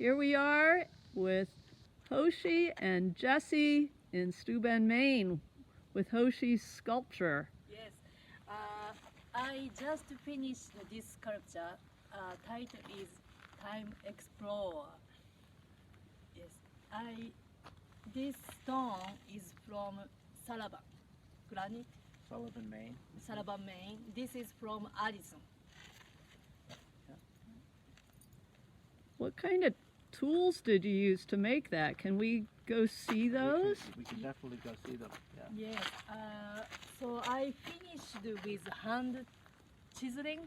Here we are with Hoshi and Jesse in Steuben, Maine, with Hoshi's sculpture. Yes, I just finished this sculpture. Title is Time Explorer. Yes, this stone is from Sullivan granite. Sullivan, Maine. Sullivan, Maine. This is from Addison. What kind of tools did you use to make that? Can we go see those? We can definitely go see them. Yeah. Yes. So I finished with hand chiseling.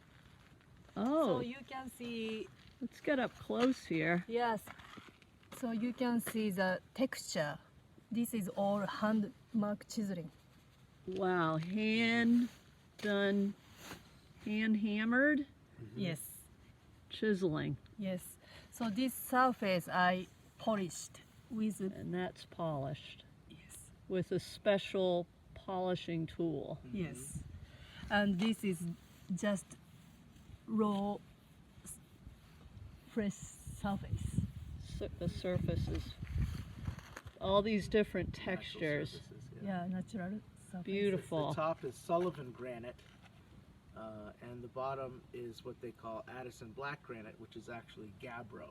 Oh, So you can see. let's get up close here. Yes. So you can see the texture. This is all hand mark chiseling. Wow, hand done, hand hammered Yes. chiseling, Yes. So this surface I polished with and that's polished yes. with a special polishing tool. Yes. And this is just raw fresh surface. The surface is all these different textures. Natural surfaces, Yeah, natural surface. Beautiful. The top is Sullivan granite, and the bottom is what they call Addison black granite, which is actually gabbro.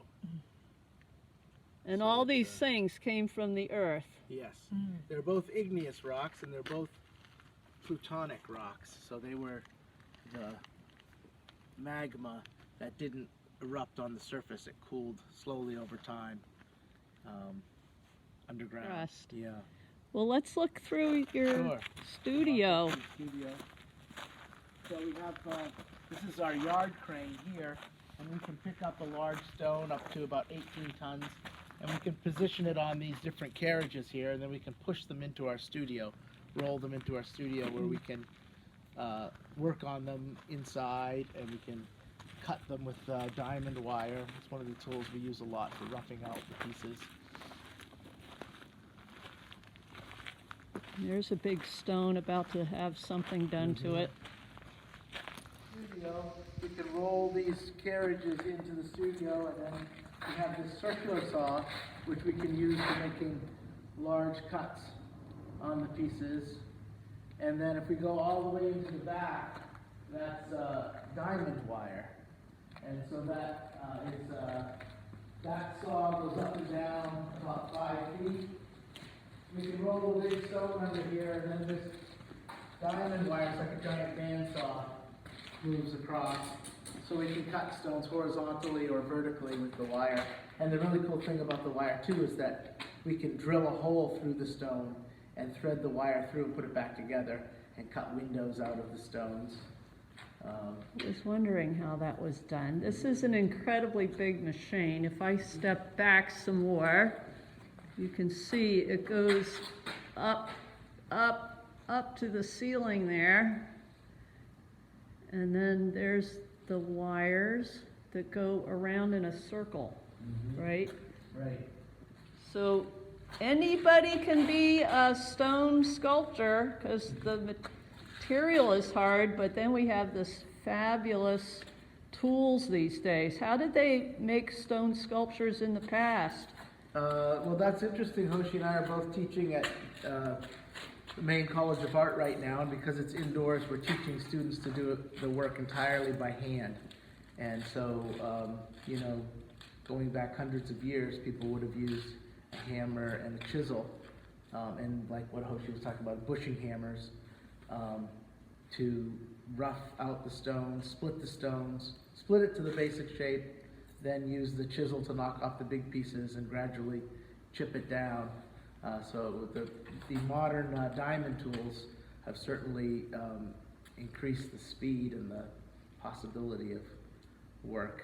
And So all it's, these things came from the earth. Yes. Mm. They're both igneous rocks, and they're both plutonic rocks. So they were the magma that didn't erupt on the surface. It cooled slowly over time underground. Crust. Yeah. Well, let's look through your Sure. studio. Studio. So we have, this is our yard crane here, and we can pick up a large stone up to about 18 tons, and we can position it on these different carriages here, and then we can push them into our studio, roll them into our studio where we can work on them inside, and we can cut them with diamond wire. It's one of the tools we use a lot for roughing out the pieces. There's a big stone about to have something done to it. Studio, we can roll these carriages into the studio, and then we have this circular saw, which we can use for making large cuts on the pieces. And then if we go all the way into the back, that's diamond wire. And so that that saw goes up and down about 5 feet. We can roll a big stone under here, and then this diamond wire is like a giant bandsaw moves across, so we can cut stones horizontally or vertically with the wire. And the really cool thing about the wire too is that we can drill a hole through the stone and thread the wire through and put it back together and cut windows out of the stones. I was wondering how that was done. This is an incredibly big machine. If I step back some more, you can see it goes up, up, up to the ceiling there. And then there's the wires that go around in a circle, right? Right. So anybody can be a stone sculptor because the material is hard, but then we have this fabulous tools these days. How did they make stone sculptures in the past? Well, that's interesting. Hoshi and I are both teaching at the Maine College of Art right now, and because it's indoors, we're teaching students to do the work entirely by hand. And so, you know, going back hundreds of years, people would have used a hammer and a chisel, and like what Hoshi was talking about, bushing hammers, to rough out the stones, split the stones, split it to the basic shape, then use the chisel to knock off the big pieces and gradually chip it down. So the modern diamond tools have certainly increased the speed and the possibility of work.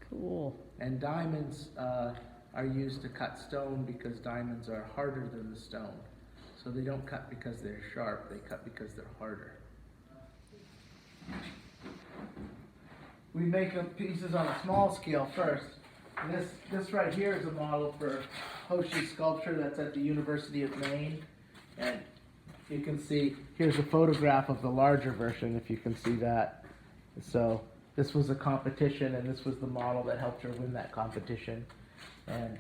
Cool. And diamonds are used to cut stone because diamonds are harder than the stone. So they don't cut because they're sharp, they cut because they're harder. We make the pieces on a small scale first. This right here is a model for Hoshi's sculpture that's at the University of Maine. And you can see, here's a photograph of the larger version, if you can see that. So this was a competition, and this was the model that helped her win that competition. And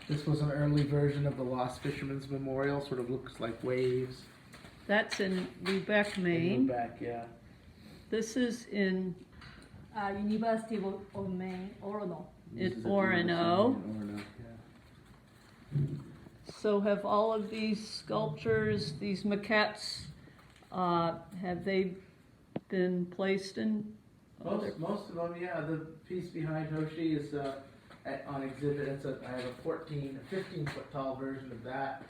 this was an early version of the Lost Fisherman's Memorial. Sort of looks like waves. That's in Lubec, And Maine. back, yeah. This is in University of Maine, Orono. Orono. Yeah. So have all of these sculptures, these maquettes, have they been placed in other? Most of them, yeah. The piece behind Hoshi is on exhibit. I have a 15-foot tall version of that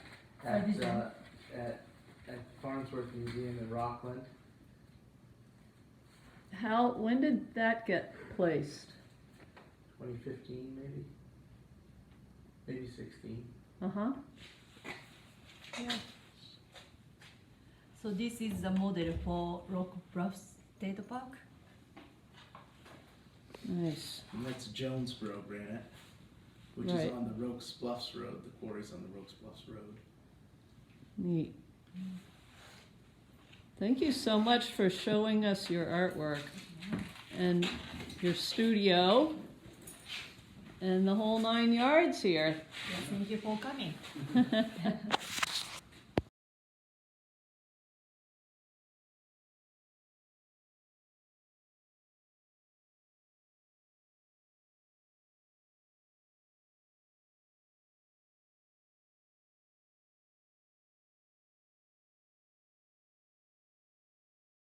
at Farnsworth Museum in Rockland. When did that get placed? 2015, maybe 16. Uh-huh. Yeah. So this is the model for Rock Bluffs State Park. Nice. And that's Jonesboro granite, which Right. is on the Rokes Bluffs Road. The quarry's on the Rokes Bluffs Road. Neat. Thank you so much for showing us your artwork and your studio and the whole 9 yards here. Thank you for coming.